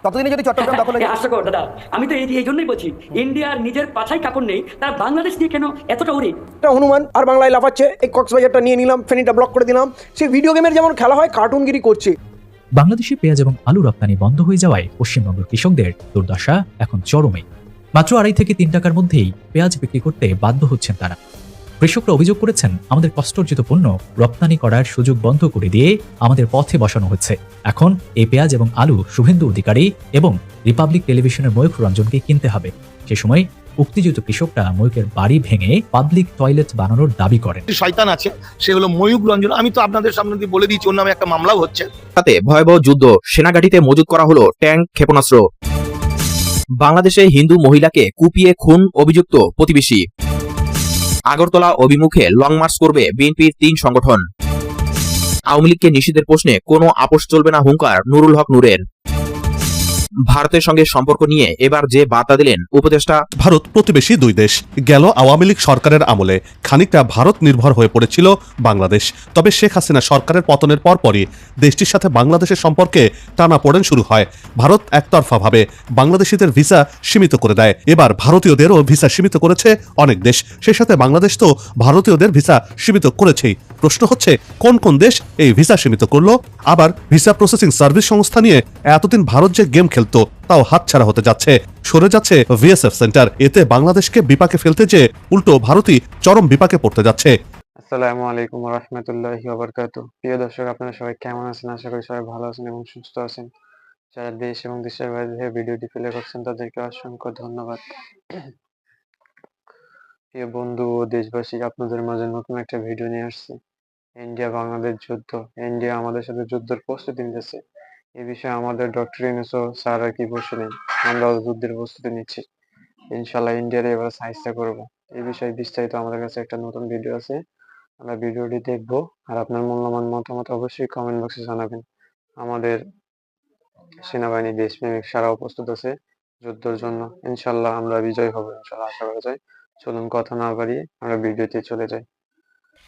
ততদিনে যদি চট্টগ্রাম দখল হয়ে যায়। আশা কর দাদা, আমি তো এই জন্যই বলছি, ইন্ডিয়ার নিজের পাছায় কাপড় নেই, তার বাংলাদেশ নিয়ে কেন এতটা উড়ে? একটা হনুমান আর বাংলায় লাফাচ্ছে, এই কক্সবাজারটা নিয়ে নিলাম, ফেনীটা ব্লক করে দিলাম, সেই ভিডিও গেমের যেমন খেলা হয় কার্টুনগিরি করছে। বাংলাদেশে পেঁয়াজ এবং আলু রপ্তানি বন্ধ হয়ে যাওয়ায় পশ্চিমবঙ্গের কৃষকদের দুর্দশা এখন চরমে। মাত্র 2.5 থেকে 3 টাকার মধ্যেই পেঁয়াজ বিক্রি করতে বাধ্য হচ্ছেন তারা। কৃষকরা অভিযোগ করেছেন, আমাদের কষ্টার্জিত পণ্য রপ্তানি করার সুযোগ বন্ধ করে দিয়ে আমাদের পথে বসানো হচ্ছে। এখন এই পেঁয়াজ এবং আলু শুভেন্দু অধিকারী এবং রিপাবলিক টেলিভিশনের ময়ূখ রঞ্জনকে কিনতে হবে। সে সময় উত্তেজিত কৃষকরা ময়ূকের বাড়ি ভেঙে পাবলিক টয়লেট বানানোর দাবি করেন। শয়তান আছে, সে হলো ময়ূক রঞ্জন। আমি তো আপনাদের সামনে দিয়ে বলে দিয়েছি, ওর নামে একটা মামলাও হচ্ছে। তাতে ভয়াবহ যুদ্ধ, সেনাঘাটিতে মজুত করা হলো ট্যাঙ্ক, ক্ষেপণাস্ত্র। বাংলাদেশে হিন্দু মহিলাকে কুপিয়ে খুন অভিযুক্ত প্রতিবেশী। আগরতলা অভিমুখে লং মার্চ করবে বিএনপির 3 সংগঠন। আওয়ামী লীগকে নিষিদ্ধের প্রশ্নে কোনো আপোষ চলবে না হুঙ্কার নুরুল হক নূরের। ভারতের সঙ্গে সম্পর্ক নিয়ে এবার যে বার্তা দিলেন উপদেষ্টা। ভারত প্রতিবেশী 2 দেশ। গেল আওয়ামী লীগ সরকারের আমলে খানিকটা ভারত নির্ভর হয়ে পড়েছিল বাংলাদেশ। তবে শেখ হাসিনা সরকারের পতনের পরপরই দেশটির সাথে বাংলাদেশের সম্পর্কে টানাপোড়েন শুরু হয়। ভারত একতরফাভাবে বাংলাদেশিদের ভিসা সীমিত করে দেয়। এবার ভারতীয়দেরও ভিসা সীমিত করেছে অনেক দেশ। সেই সাথে বাংলাদেশ তো ভারতীয়দের ভিসা সীমিত করেছেই। প্রশ্ন হচ্ছে, কোন কোন দেশ এই ভিসা সীমিত করলো? আবার ভিসা প্রসেসিং সার্ভিস সংস্থা নিয়ে এতদিন ভারত যে গেম খেলতো তাও হাতছাড়া হতে যাচ্ছে। সরে যাচ্ছে ভিএসএফ সেন্টার। এতে বাংলাদেশকে বিপাকে ফেলতে যে উল্টো ভারতই চরম বিপাকে পড়তে যাচ্ছে। আসসালামু আলাইকুম ওয়া রাহমাতুল্লাহি ওয়া বারাকাতুহু। প্রিয় দর্শক, আপনারা সবাই কেমন আছেন? আশা করি সবাই ভালো আছেন এবং সুস্থ আছেন। যারা দেশ এবং দেশের বাইরে থেকে ভিডিওটি প্লে করছেন তাদেরকে অসংখ্য ধন্যবাদ। প্রিয় বন্ধু ও দেশবাসী, আপনাদের মাঝে নতুন একটা ভিডিও নিয়ে আসছি। ইন্ডিয়া বাংলাদেশ যুদ্ধ। ইন্ডিয়া আমাদের সাথে যুদ্ধের প্রস্তুতি নিতেছে। এই বিষয়ে আমাদের ডক্টর ইউনূস স্যার আর কি বলছিলেন, আমরাও যুদ্ধের প্রস্তুতি নিচ্ছি। ইনশাআল্লাহ ইন্ডিয়ার এবার সাহায্য করব। এই বিষয়ে বিস্তারিত আমাদের কাছে একটা নতুন ভিডিও আছে, আমরা ভিডিওটি দেখব। আর আপনার মূল্যবান মতামত অবশ্যই কমেন্ট বক্সে জানাবেন। আমাদের সেনাবাহিনী দেশপ্রেমিক সারাও প্রস্তুত আছে যুদ্ধের জন্য। ইনশাআল্লাহ আমরা বিজয় হব, ইনশাআল্লাহ আশা করা যায়। চলুন কথা না বাড়িয়ে আমরা ভিডিওতে চলে যাই।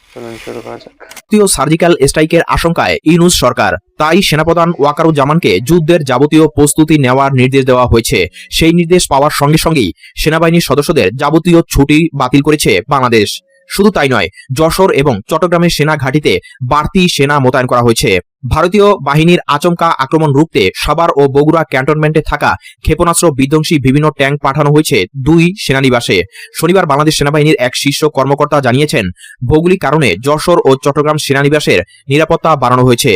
চলুন শুরু করা যাক। তৃতীয় সার্জিক্যাল স্ট্রাইকের আশঙ্কায় ইউনূস সরকার, তাই সেনাপ্রধান ওয়াকারুজ্জামানকে যুদ্ধের যাবতীয় প্রস্তুতি নেওয়ার নির্দেশ দেওয়া হয়েছে। সেই নির্দেশ পাওয়ার সঙ্গে সঙ্গেই সেনাবাহিনীর সদস্যদের যাবতীয় ছুটি বাতিল করেছে বাংলাদেশ। শুধু তাই নয়, যশোর এবং চট্টগ্রামের সেনা ঘাঁটিতে বাড়তি সেনা মোতায়েন করা হয়েছে। ভারতীয় বাহিনীর আচমকা আক্রমণ রুখতে সাভার ও বগুড়া ক্যান্টনমেন্টে থাকা ক্ষেপণাস্ত্র বিধ্বংসী বিভিন্ন ট্যাঙ্ক পাঠানো হয়েছে 2 সেনানিবাসে। শনিবার বাংলাদেশ সেনাবাহিনীর এক শীর্ষ কর্মকর্তা জানিয়েছেন, ভৌগোলিক কারণে যশোর ও চট্টগ্রাম সেনানিবাসের নিরাপত্তা বাড়ানো হয়েছে।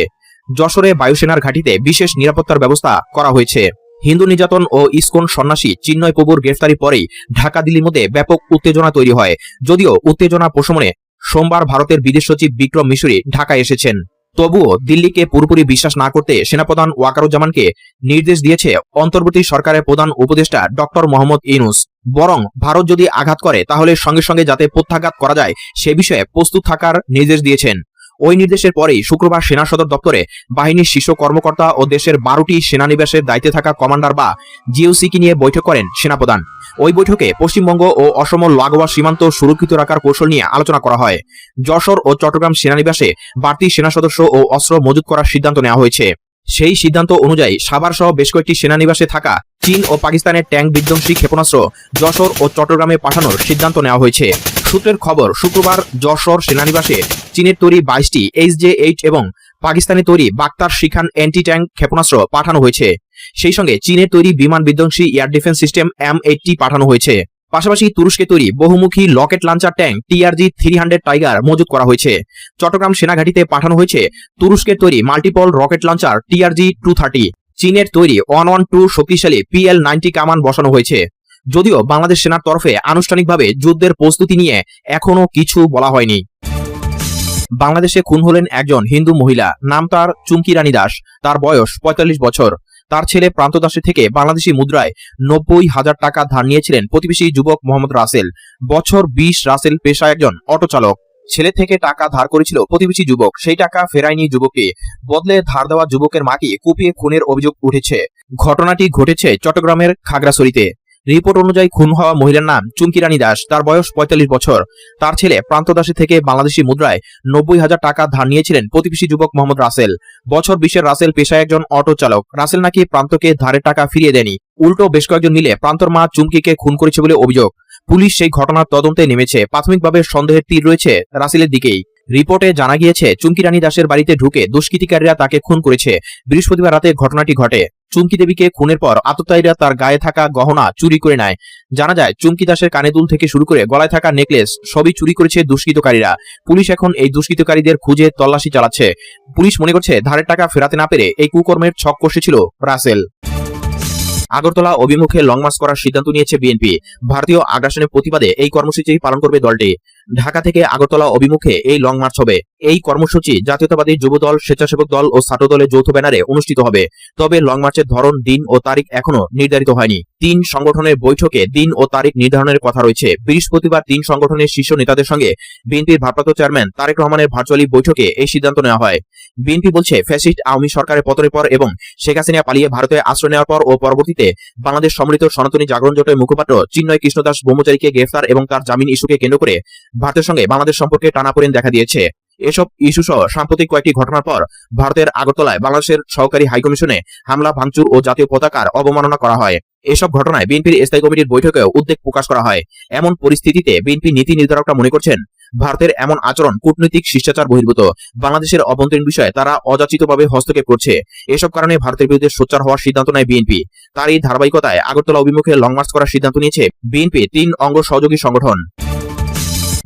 যশোরে বায়ুসেনার ঘাঁটিতে বিশেষ নিরাপত্তার ব্যবস্থা করা হয়েছে। হিন্দু নির্যাতন ও ইসকন সন্ন্যাসী চিন্ময় প্রভুর গ্রেফতারির পরেই ঢাকা দিল্লির মধ্যে ব্যাপক উত্তেজনা তৈরি হয়। যদিও উত্তেজনা প্রশমনে সোমবার ভারতের বিদেশ সচিব বিক্রম মিশরি ঢাকায় এসেছেন। তবুও দিল্লিকে পুরোপুরি বিশ্বাস না করতে সেনাপ্রধান ওয়াকারুজ্জামানকে নির্দেশ দিয়েছে অন্তর্বর্তী সরকারের প্রধান উপদেষ্টা ডক্টর মোহাম্মদ ইউনূস। বরং ভারত যদি আঘাত করে তাহলে সঙ্গে সঙ্গে যাতে প্রত্যাঘাত করা যায় সে বিষয়ে প্রস্তুত থাকার নির্দেশ দিয়েছেন। ওই নির্দেশের পরেই শুক্রবার সেনা সদর দপ্তরে বাহিনীর শীর্ষ কর্মকর্তা ও দেশের 12টি সেনানিবাসের দায়িত্বে থাকা কমান্ডার বা জিওসিকে নিয়ে বৈঠক করেন সেনাপ্রধান। ওই বৈঠকে পশ্চিমবঙ্গ ও অসম লাগোয়া সীমান্ত সুরক্ষিত রাখার কৌশল নিয়ে আলোচনা করা হয়। যশোর ও চট্টগ্রাম সেনানিবাসে বাড়তি সেনা সদস্য ও অস্ত্র মজুত করার সিদ্ধান্ত নেওয়া হয়েছে। সেই সিদ্ধান্ত অনুযায়ী সাভার সহ বেশ কয়েকটি সেনানিবাসে থাকা চীন ও পাকিস্তানের ট্যাঙ্ক বিধ্বংসী ক্ষেপণাস্ত্র যশোর ও চট্টগ্রামে পাঠানোর সিদ্ধান্ত নেওয়া হয়েছে। সূত্রের খবর, শুক্রবার যশোর সেনানিবাসে চীনের তৈরি 22টি HJ-8 এবং পাকিস্তানে তৈরি বাক্তার শিখান অ্যান্টি ট্যাঙ্ক ক্ষেপণাস্ত্র পাঠানো হয়েছে। সেই সঙ্গে চীনের তৈরি বিমান বিধ্বংসী এয়ার ডিফেন্স সিস্টেম M80 পাঠানো হয়েছে। পাশাপাশি তুরস্কে তৈরি বহুমুখী Locket launcher tank TRG-300 tiger মজুত করা হয়েছে। চট্টগ্রাম সেনাঘাটিতে পাঠানো হয়েছে তুরস্কের তৈরি মাল্টিপল রকেট লঞ্চার TRG-230। চীনের তৈরি 112 শক্তিশালী PL-90 কামান বসানো হয়েছে। যদিও বাংলাদেশ সেনার তরফে আনুষ্ঠানিকভাবে যুদ্ধের প্রস্তুতি নিয়ে এখনো কিছু বলা হয়নি। বাংলাদেশে খুন হলেন একজন হিন্দু মহিলা, নাম তার চুমকি রানী দাস। তার বয়স 45 বছর। তার ছেলে প্রান্ত দাসের থেকে বাংলাদেশি মুদ্রায় 90,000 টাকা ধার নিয়েছিলেন প্রতিবেশী যুবক মোহাম্মদ রাসেল। বছর 20 রাসেল পেশায় একজন অটো চালক। ছেলে থেকে টাকা ধার করেছিল প্রতিবেশী যুবক, সেই টাকা ফেরায়নি যুবককে। বদলে ধার দেওয়া যুবকের মাকে কুপিয়ে খুনের অভিযোগ উঠেছে। ঘটনাটি ঘটেছে চট্টগ্রামের খাগড়াছড়িতে। রিপোর্ট অনুযায়ী খুন হওয়া মহিলার নাম চুমকি রানী দাস, তার বয়স ৪৫ বছর। তার ছেলে প্রান্ত দাসের থেকে বাংলাদেশি মুদ্রায় ৯০,০০০ টাকা ধার নিয়েছিলেন প্রতিবেশী যুবক মোহাম্মদ রাসেল। বছর ২০-এর রাসেল পেশায় একজন অটো চালক। রাসেল নাকি প্রান্তকে ধারের টাকা ফিরিয়ে দেয়নি, উল্টো বেশ কয়েকজন মিলে প্রান্তর মা চুমকিকে খুন করেছে বলে অভিযোগ। পুলিশ সেই ঘটনার তদন্তে নেমেছে। প্রাথমিকভাবে সন্দেহের তীর রয়েছে রাসেলের দিকেই। রিপোর্টে জানা গিয়েছে চুমকি রানী দাসের বাড়িতে ঢুকে দুষ্কৃতিকারীরা তাকে খুন করেছে। বৃহস্পতিবার রাতে ঘটনাটি ঘটে। চুমকি দেবীকে খুনের পর আততায়ীরা তার গায়ে থাকা গহনা চুরি করে নেয়। জানা যায় চুমকি দাসের কানে দুল থেকে শুরু করে গলায় থাকা নেকলেস সবই চুরি করেছে দুষ্কৃতকারীরা। পুলিশ এখন এই দুষ্কৃতকারীদের খুঁজে তল্লাশি চালাচ্ছে। পুলিশ মনে করছে ধারের টাকা ফেরাতে না পেরে এই কুকর্মের ছক কষেছিল রাসেল। আগরতলা অভিমুখে লং মার্চ করার সিদ্ধান্ত নিয়েছে বিএনপি। ভারতীয় আগ্রাসনের প্রতিবাদে এই কর্মসূচি পালন করবে দলটি। ঢাকা থেকে আগরতলা অভিমুখে এই লং মার্চ হবে। এই কর্মসূচি জাতীয়তাবাদী যুব দল, স্বেচ্ছাসেবক দল ও ছাত্র দলের যৌথ ব্যানারে অনুষ্ঠিত হবে। তবে লং মার্চের ধরন, দিন ও তারিখ এখনো নির্ধারিত হয়নি। ৩ সংগঠনের বৈঠকে দিন ও তারিখ নির্ধারণের কথা রয়েছে। বৃহস্পতিবার 3 সংগঠনের শীর্ষ নেতাদের সঙ্গে বিএনপির ভারপ্রাপ্ত চেয়ারম্যান তারেক রহমানের ভার্চুয়ালি বৈঠকে এই সিদ্ধান্ত নেওয়া হয়। বিএনপি বলছে, ফ্যাসিস্ট আওয়ামী সরকারের পতনের পর এবং শেখ হাসিনা পালিয়ে ভারতে আশ্রয় নেওয়ার পর ও পরবর্তীতে বাংলাদেশ সম্মিলিত সনাতনী জাগরণ জোটের মুখপাত্র চিন্ময় কৃষ্ণদাস ব্রহ্মচারীকে গ্রেফতার এবং তার জামিন ইস্যুকে কেন্দ্র করে ভারতের সঙ্গে বাংলাদেশ সম্পর্কে টানাপোড়েন দেখা দিয়েছে। এসব ইস্যু সহ সাম্প্রতিক কয়েকটি ঘটনার পর ভারতের আগরতলায় বাংলাদেশের সহকারী হাইকমিশনে হামলা, ভাঙচুর ও জাতীয় পতাকার অবমাননা করা হয়। এসব ঘটনায় বিএনপির স্থায়ী কমিটির বৈঠকেও উদ্বেগ প্রকাশ করা হয়। এমন পরিস্থিতিতে বিএনপি নীতি নির্ধারকরা মনে করছেন, ভারতের এমন আচরণ কূটনৈতিক শিষ্টাচার বহির্ভূত। বাংলাদেশের অভ্যন্তরীণ বিষয়ে তারা অযাচিতভাবে হস্তক্ষেপ করছে। এসব কারণে ভারতের বিরুদ্ধে সোচ্চার হওয়ার সিদ্ধান্ত নেয় বিএনপি। তার এই ধারাবাহিকতায় আগরতলা অভিমুখে লং মার্চ করার সিদ্ধান্ত নিয়েছে বিএনপি 3 অঙ্গ সহযোগী সংগঠন।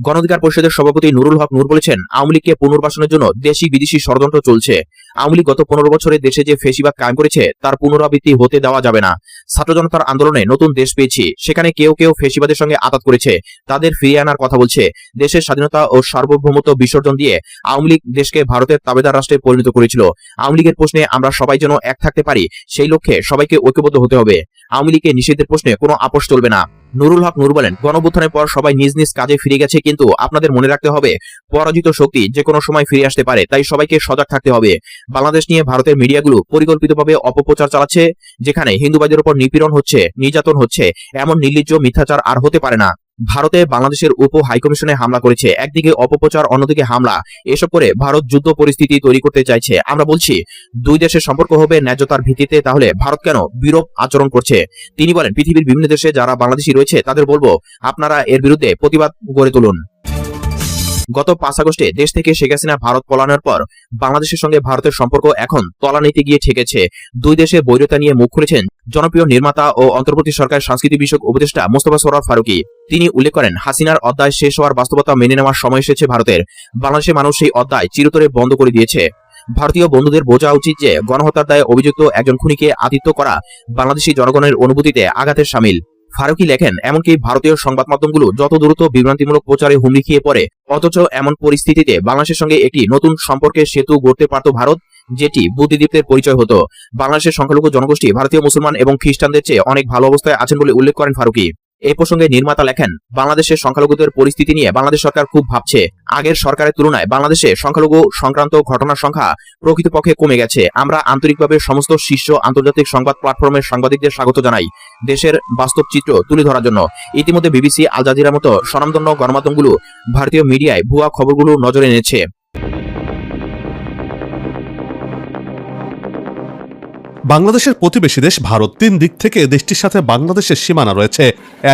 গণঅধিকার পরিষদের সভাপতি নুরুল হক নূর বলেছেন, আওয়ামী লীগকে পুনর্বাসনের জন্য দেশি বিদেশি ষড়যন্ত্র চলছে। আওয়ামী লীগ গত 15 বছরে দেশে যে ফেসিবাদ কায়েম করেছে তার পুনরাবৃত্তি হতে দেওয়া যাবে না। ছাত্র জনতার আন্দোলনে নতুন দেশ পেয়েছি, সেখানে কেউ কেউ ফেসিবাদের সঙ্গে আঘাত করেছে, তাদের ফিরিয়ে আনার কথা বলছে। দেশের স্বাধীনতা ও সার্বভৌমত্ব বিসর্জন দিয়ে আওয়ামী লীগ দেশকে ভারতের তাবেদার রাষ্ট্রে পরিণত করেছিল। আওয়ামী লীগের প্রশ্নে আমরা সবাই যেন এক থাকতে পারি, সেই লক্ষ্যে সবাইকে ঐক্যবদ্ধ হতে হবে। আওয়ামী লীগের নিষেধের প্রশ্নে কোনো আপোষ চলবে না। নুরুল হক নূর বলেন, গণঅভ্যুত্থানের পর সবাই নিজ নিজ কাজে ফিরে গেছে, কিন্তু আপনাদের মনে রাখতে হবে পরাজিত শক্তি যে কোনো সময় ফিরে আসতে পারে, তাই সবাইকে সজাগ থাকতে হবে। বাংলাদেশ নিয়ে ভারতের মিডিয়াগুলো পরিকল্পিতভাবে অপপ্রচার চালাচ্ছে, যেখানে হিন্দুবাদের উপর নিপীড়ন হচ্ছে, নির্যাতন হচ্ছে। এমন নির্লজ্জ মিথ্যাচার আর হতে পারে না। ভারতে বাংলাদেশের উপ হাইকমিশনে হামলা করেছে, একদিকে অপপ্রচার, অন্যদিকে হামলা। এসব করে ভারত যুদ্ধ পরিস্থিতি তৈরি করতে চাইছে। আমরা বলছি, 2 দেশের সম্পর্ক হবে ন্যায্যতার ভিত্তিতে, তাহলে ভারত কেন বিরূপ আচরণ করছে? তিনি বলেন, পৃথিবীর বিভিন্ন দেশে যারা বাংলাদেশি রয়েছে তাদের বলবো, আপনারা এর বিরুদ্ধে প্রতিবাদ গড়ে তুলুন। গত 5 আগস্টে দেশ থেকে শেখ হাসিনা ভারত পলানোর পর বাংলাদেশের সঙ্গে ভারতের সম্পর্ক এখন তলানিতে গিয়ে ঠেকেছে। 2 দেশে বৈরতা নিয়ে মুখ খুলেছেন জনপ্রিয় নির্মাতা ও অন্তর্বর্তী সরকার সংস্কৃতি বিষয়ক উপদেষ্টা মোস্তফা সরোয়ার ফারুকী। তিনি উল্লেখ করেন, হাসিনার অধ্যায় শেষ হওয়ার বাস্তবতা মেনে নেওয়ার সময় এসেছে ভারতের। বাংলাদেশের মানুষ সেই অধ্যায় চিরতরে বন্ধ করে দিয়েছে। ভারতীয় বন্ধুদের বোঝা উচিত যে গণহত্যার দায়ে অভিযুক্ত একজন খুনিকে আতিথ্য করা বাংলাদেশি জনগণের অনুভূতিতে আঘাতের শামিল। ফারুকী লেখেন, এমনকি ভারতীয় সংবাদ মাধ্যমগুলো যত দ্রুত বিভ্রান্তিমূলক প্রচারে হুমড়ি খেয়ে পড়ে, অথচ এমন পরিস্থিতিতে বাংলাদেশের সঙ্গে একটি নতুন সম্পর্কের সেতু গড়তে পারত ভারত, যেটি বুদ্ধিদীপ্তের পরিচয় হতো। বাংলাদেশের সংখ্যালঘু জনগোষ্ঠী ভারতীয় মুসলমান এবং খ্রিস্টানদের চেয়ে অনেক ভালো অবস্থায় আছেন বলে উল্লেখ করেন ফারুকী। এই প্রসঙ্গে নির্মাতা লেখেন, বাংলাদেশের সংখ্যালঘুদের পরিস্থিতি নিয়ে বাংলাদেশ সরকার খুব ভাবছে। আগের সরকারের তুলনায় বাংলাদেশে সংখ্যালঘু সংক্রান্ত ঘটনার সংখ্যা প্রকৃতপক্ষে কমে গেছে। আমরা আন্তরিকভাবে সমস্ত শীর্ষ আন্তর্জাতিক সংবাদ প্ল্যাটফর্মের সাংবাদিকদের স্বাগত জানাই দেশের বাস্তব চিত্র তুলে ধরার জন্য। ইতিমধ্যে বিবিসি, আল জাজিরার মতো স্বনামধন্য গণমাধ্যমগুলো ভারতীয় মিডিয়ায় ভুয়া খবরগুলো নজরে এনেছে। বাংলাদেশের প্রতিবেশী দেশ ভারত, 3 দিক থেকে দেশটির সাথে বাংলাদেশের সীমানা রয়েছে।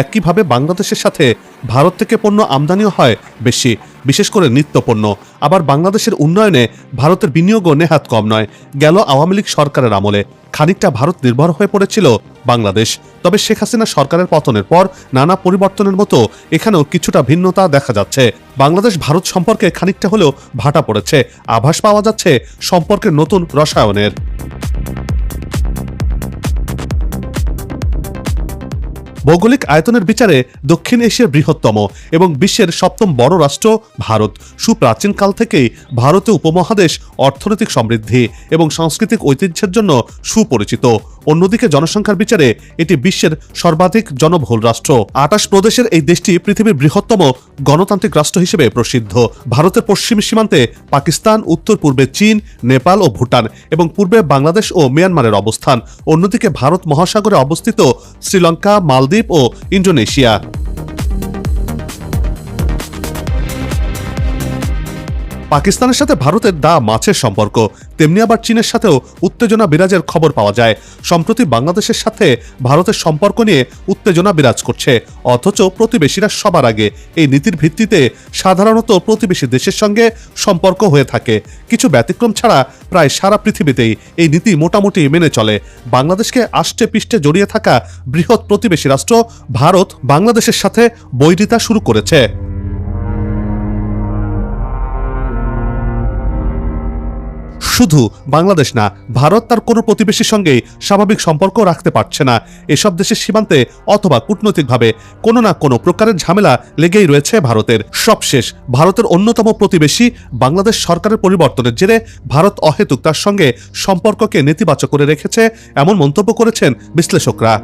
একইভাবে বাংলাদেশের সাথে ভারত থেকে পণ্য আমদানিও হয় বেশি, বিশেষ করে নিত্যপণ্য। আবার বাংলাদেশের উন্নয়নে ভারতের বিনিয়োগও নেহাত কম নয়। গেল আওয়ামী লীগ সরকারের আমলে খানিকটা ভারত নির্ভর হয়ে পড়েছিল বাংলাদেশ। তবে শেখ হাসিনা সরকারের পতনের পর নানা পরিবর্তনের মতো এখানেও কিছুটা ভিন্নতা দেখা যাচ্ছে। বাংলাদেশ ভারত সম্পর্কে খানিকটা হলেও ভাটা পড়েছে, আভাস পাওয়া যাচ্ছে সম্পর্কের নতুন রসায়নের। ভৌগোলিক আয়তনের বিচারে দক্ষিণ এশিয়ার বৃহত্তম এবং বিশ্বের 7ম বড় রাষ্ট্র ভারত। সুপ্রাচীনকাল থেকেই ভারতীয় উপমহাদেশ অর্থনৈতিক সমৃদ্ধি এবং সাংস্কৃতিক ঐতিহ্যের জন্য সুপরিচিত। অন্যদিকে জনসংখ্যার বিচারে এটি বিশ্বের সর্বাধিক জনবহুল রাষ্ট্র। 28 প্রদেশের এই দেশটি পৃথিবীর বৃহত্তম গণতান্ত্রিক রাষ্ট্র হিসেবে প্রসিদ্ধ। ভারতের পশ্চিম সীমান্তে পাকিস্তান, উত্তর পূর্বে চীন, নেপাল ও ভুটান এবং পূর্বে বাংলাদেশ ও মিয়ানমারের অবস্থান। অন্যদিকে ভারত মহাসাগরে অবস্থিত শ্রীলঙ্কা, মালদ্বীপ মালদ্বীপ ও ইন্দোনেশিয়া। পাকিস্তানের সাথে ভারতের দা মাছের সম্পর্ক, তেমনি আবার চীনের সাথেও উত্তেজনা বিরাজের খবর পাওয়া যায়। সম্প্রতি বাংলাদেশের সাথে ভারতের সম্পর্ক নিয়ে উত্তেজনা বিরাজ করছে, অথচ প্রতিবেশীরা সবার আগে এই নীতির ভিত্তিতে সাধারণত প্রতিবেশী দেশের সঙ্গে সম্পর্ক হয়ে থাকে। কিছু ব্যতিক্রম ছাড়া প্রায় সারা পৃথিবীতেই এই নীতি মোটামুটি মেনে চলে। বাংলাদেশকে আষ্টে পৃষ্ঠে জড়িয়ে থাকা বৃহৎ প্রতিবেশী রাষ্ট্র ভারত বাংলাদেশের সাথে বৈরিতা শুরু করেছে। শুধু বাংলাদেশ না, ভারত তার কোনো প্রতিবেশীর সঙ্গেই স্বাভাবিক সম্পর্ক রাখতে পারছে না। এসব দেশের সীমান্তে অথবা কূটনৈতিকভাবে কোনো না কোনো প্রকারের ঝামেলা লেগেই রয়েছে ভারতের। সবশেষ ভারতের অন্যতম প্রতিবেশী বাংলাদেশ সরকারের পরিবর্তনের জেরে ভারত অহেতুক তার সঙ্গে সম্পর্ককে নেতিবাচক করে রেখেছে, এমন মন্তব্য করেছেন বিশ্লেষকরা।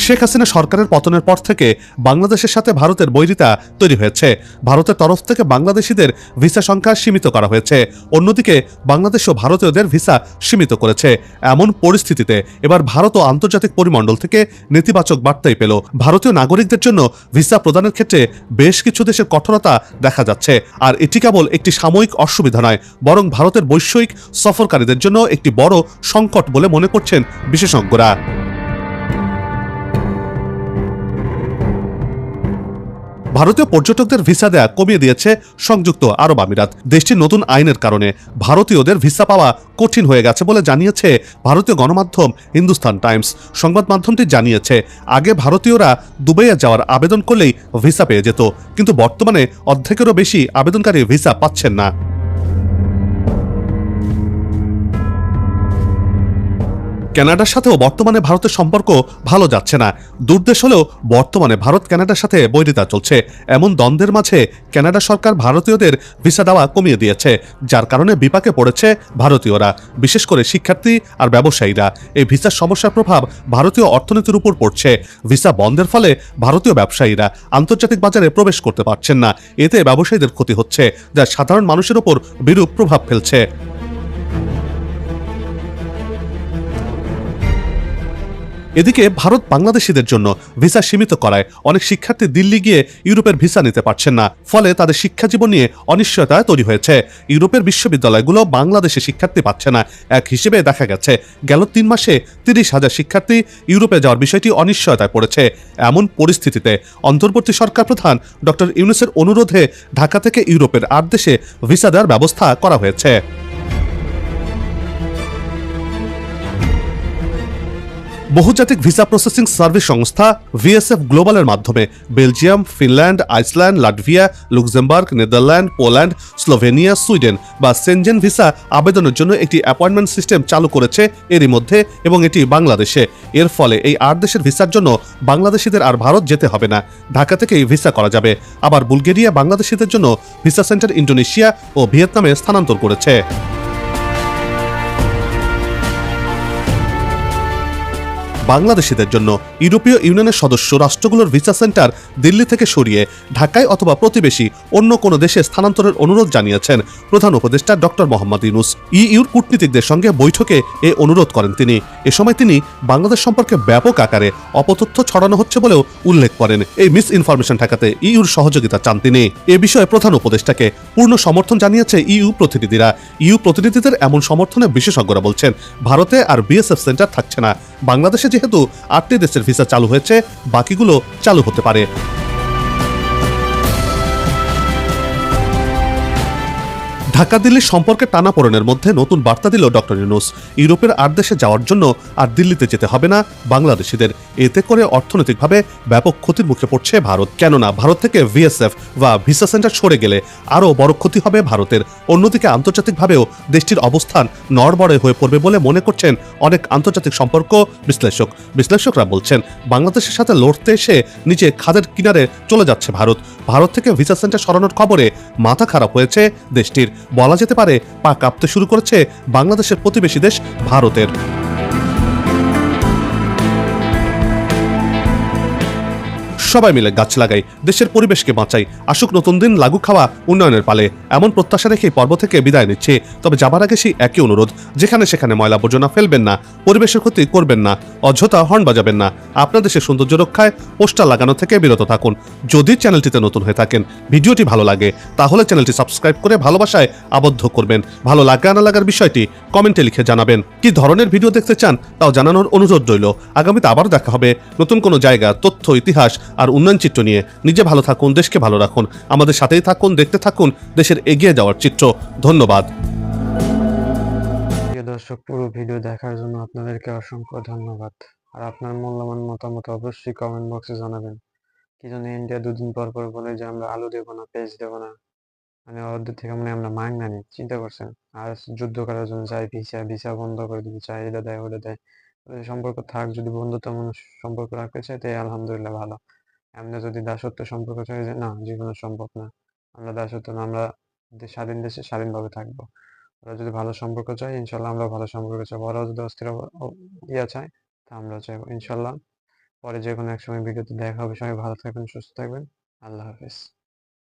শেখ হাসিনা সরকারের পতনের পর থেকে বাংলাদেশের সাথে ভারতের বৈরিতা তৈরি হয়েছে। ভারতের তরফ থেকে বাংলাদেশিদের ভিসা সংখ্যা সীমিত করা হয়েছে, অন্যদিকে বাংলাদেশ ও ভারতীয়দের ভিসা সীমিত করেছে। এমন পরিস্থিতিতে এবার ভারত ও আন্তর্জাতিক পরিমণ্ডল থেকে নেতিবাচক বার্তাই পেল। ভারতীয় নাগরিকদের জন্য ভিসা প্রদানের ক্ষেত্রে বেশ কিছু দেশের কঠোরতা দেখা যাচ্ছে, আর এটি কেবল একটি সাময়িক অসুবিধা নয়, বরং ভারতের বৈশ্বিক সফরকারীদের জন্য একটি বড় সংকট বলে মনে করছেন বিশেষজ্ঞরা। ভারতীয় পর্যটকদের ভিসা দেয়া কমিয়ে দিয়েছে সংযুক্ত আরব আমিরাত। দেশটির নতুন আইনের কারণে ভারতীয়দের ভিসা পাওয়া কঠিন হয়ে গেছে বলে জানিয়েছে ভারতীয় গণমাধ্যম হিন্দুস্তান টাইমস। সংবাদ মাধ্যমটি জানিয়েছে, আগে ভারতীয়রা দুবাইয়ে যাওয়ার আবেদন করলেই ভিসা পেয়ে যেত, কিন্তু বর্তমানে অর্ধেকেরও বেশি আবেদনকারী ভিসা পাচ্ছেন না। কানাডার সাথেও বর্তমানে ভারতের সম্পর্ক ভালো যাচ্ছে না। দূরদেশ হলেও বর্তমানে ভারত কানাডার সাথে বৈরিতা চলছে। এমন দ্বন্দ্বের মাঝে কানাডা সরকার ভারতীয়দের ভিসা দেওয়া কমিয়ে দিয়েছে, যার কারণে বিপাকে পড়েছে ভারতীয়রা, বিশেষ করে শিক্ষার্থী আর ব্যবসায়ীরা। এই ভিসার সমস্যার প্রভাব ভারতীয় অর্থনীতির উপর পড়ছে। ভিসা বন্ধের ফলে ভারতীয় ব্যবসায়ীরা আন্তর্জাতিক বাজারে প্রবেশ করতে পারছেন না। এতে ব্যবসায়ীদের ক্ষতি হচ্ছে, যা সাধারণ মানুষের উপর বিরূপ প্রভাব ফেলছে। এদিকে ভারত বাংলাদেশিদের জন্য ভিসা সীমিত করায় অনেক শিক্ষার্থী দিল্লি গিয়ে ইউরোপের ভিসা নিতে পারছেন না, ফলে তাদের শিক্ষা জীবন নিয়ে অনিশ্চয়তা তৈরি হয়েছে। ইউরোপের বিশ্ববিদ্যালয়গুলো বাংলাদেশে শিক্ষার্থী পাচ্ছে না। এক হিসেবে দেখা গেছে গেল 3 মাসে 30,000 শিক্ষার্থী ইউরোপে যাওয়ার বিষয়টি অনিশ্চয়তায় পড়েছে। এমন পরিস্থিতিতে অন্তর্বর্তী সরকার প্রধান ডক্টর ইউনূসের অনুরোধে ঢাকা থেকে ইউরোপের 8 দেশে ভিসা দেওয়ার ব্যবস্থা করা হয়েছে। বহুজাতিক ভিসা প্রসেসিং সার্ভিস সংস্থা ভিএসএফ গ্লোবালের মাধ্যমে Belgium, Finland, Iceland, Latvia, Luxembourg, Netherland, Poland, Slovenia, Sweden বা সেনজেন ভিসা আবেদনের জন্য একটি অ্যাপয়েন্টমেন্ট সিস্টেম চালু করেছে এরই মধ্যে, এবং এটি বাংলাদেশে। এর ফলে এই 8 দেশের ভিসার জন্য বাংলাদেশিদের আর ভারত যেতে হবে না, ঢাকা থেকেই ভিসা করা যাবে। আবার বুলগেরিয়া বাংলাদেশিদের জন্য ভিসা সেন্টার ইন্দোনেশিয়া ও ভিয়েতনামে স্থানান্তর করেছে। বাংলাদেশিদের জন্য ইউরোপীয় ইউনিয়নের সদস্য রাষ্ট্রগুলোর ভিসা সেন্টার দিল্লি থেকে সরিয়ে ঢাকায় অথবা প্রতিবেশী অন্য কোনো দেশে স্থানান্তরের অনুরোধ জানিয়েছেন প্রধান উপদেষ্টা ডক্টর মোহাম্মদ ইউনূস। ইউর কূটনীতিকদের সঙ্গে বৈঠকে এ অনুরোধ করেন তিনি। এ সময় তিনি বাংলাদেশ সম্পর্কে ব্যাপক আকারে অপতথ্য ছড়ানো হচ্ছে বলেও উল্লেখ করেন। এই মিস ইনফরমেশন ঠেকাতে ইউর সহযোগিতা চান তিনি। এ বিষয়ে প্রধান উপদেষ্টাকে পূর্ণ সমর্থন জানিয়েছে ইউ প্রতিনিধিরা। ইউ প্রতিনিধিদের এমন সমর্থনে বিশেষজ্ঞরা বলছেন, ভারতে আর বিএসএফ সেন্টার থাকছে না। বাংলাদেশে যেহেতু 8টি দেশের ভিসা চালু হয়েছে, বাকিগুলো চালু হতে পারে। ঢাকা দিল্লির সম্পর্কে টানাপোড়েনের মধ্যে নতুন বার্তা দিল ডক্টর ইউনূস। ইউরোপের 8 দেশে যাওয়ার জন্য আর দিল্লিতে যেতে হবে না বাংলাদেশিদের। এতে করে অর্থনৈতিকভাবে ব্যাপক ক্ষতির মুখে পড়ছে ভারত। কেননা ভারত থেকে ভিএসএফ বা ভিসা সেন্টার সরে গেলে আরও বড় ক্ষতি হবে ভারতের। অন্যদিকে আন্তর্জাতিকভাবেও দেশটির অবস্থান নড়বড়ে হয়ে পড়বে বলে মনে করছেন অনেক আন্তর্জাতিক সম্পর্ক বিশ্লেষকরা বলছেন, বাংলাদেশের সাথে লড়তে এসে নিচে খাদের কিনারে চলে যাচ্ছে ভারত। ভারত থেকে ভিসা সেন্টার সরানোর খবরে মাথা খারাপ হয়েছে দেশটির। বলা যেতে পারে পা কাঁপতে শুরু করেছে বাংলাদেশের প্রতিবেশী দেশ ভারতের। সবাই মিলে গাছ লাগাই, দেশের পরিবেশকে বাঁচাই, আসুক নতুন দিন, লাগু খাওয়া উন্নয়নের পালে, এমন প্রত্যাশা রেখে পর্ব থেকে বিদায় নিচ্ছে। তবে যাবার আগে সেই একই অনুরোধ, যেখানে সেখানে ময়লা আবর্জনা ফেলবেন না, পরিবেশের ক্ষতি করবেন না, অযথা হর্ন বাজাবেন না, আপনার দেশের সৌন্দর্য রক্ষায় পোস্টার লাগানো থেকে বিরত থাকুন। যদি চ্যানেলটিতে নতুন হয়ে থাকেন, ভিডিওটি ভালো লাগে, তাহলে চ্যানেলটি সাবস্ক্রাইব করে ভালোবাসায় আবদ্ধ করবেন। ভালো লাগা না লাগার বিষয়টি কমেন্টে লিখে জানাবেন। কি ধরনের ভিডিও দেখতে চান তাও জানানোর অনুরোধ রইল। আগামীতে আবার দেখা হবে নতুন কোনো জায়গা, তথ্য, ইতিহাস আর উন্নয়ন চিত্র নিয়ে। নিজে ভালো থাকুন, দেশকে ভালো রাখুন, আমাদের সাথেই থাকুন, দেখতে থাকুন দেশের এগিয়ে যাওয়ার চিত্র। ধন্যবাদ। প্রিয় দর্শক, পুরো ভিডিও দেখার জন্য আপনাদেরকে অসংখ্য ধন্যবাদ। আর আপনার মূল্যবান মতামত অবশ্যই কমেন্ট বক্সে জানাবেন। কি জন্য ইন্ডিয়া দুদিন পর পর বলে যে আমরা আলু দেবো না, পেঁয়াজ দেবো না, মানে ওদের থেকে মানে আমরা মাংনা নিই, চিন্তা করছেন? আর যুদ্ধ করার জন্য চাই ভিসা, ভিসা বন্ধ করে দিতে চাই, এটা দেয় ওটা দেয়। ওদের সম্পর্ক থাক, যদি বন্ধুত্বপূর্ণ সম্পর্ক রাখতে চাই তাই আলহামদুলিল্লাহ ভালো। এমনি যদি দাসত্ব সম্পর্ক চাই, যে না, জীবনে সম্ভব না। আমরা দাসত্ব না, আমরা স্বাধীন দেশে স্বাধীনভাবে থাকবো। ওরা যদি ভালো সম্পর্ক চায়, ইনশাল্লাহ আমরা ভালো সম্পর্ক চাইবো। ওরাও যদি অস্থির ইয়া চায়, তা আমরা চাইবো ইনশাল্লাহ। পরে যে কোনো এক সময় ভিডিওতে দেখা হবে। সবাই ভালো থাকবেন, সুস্থ থাকবেন। আল্লাহ হাফেজ।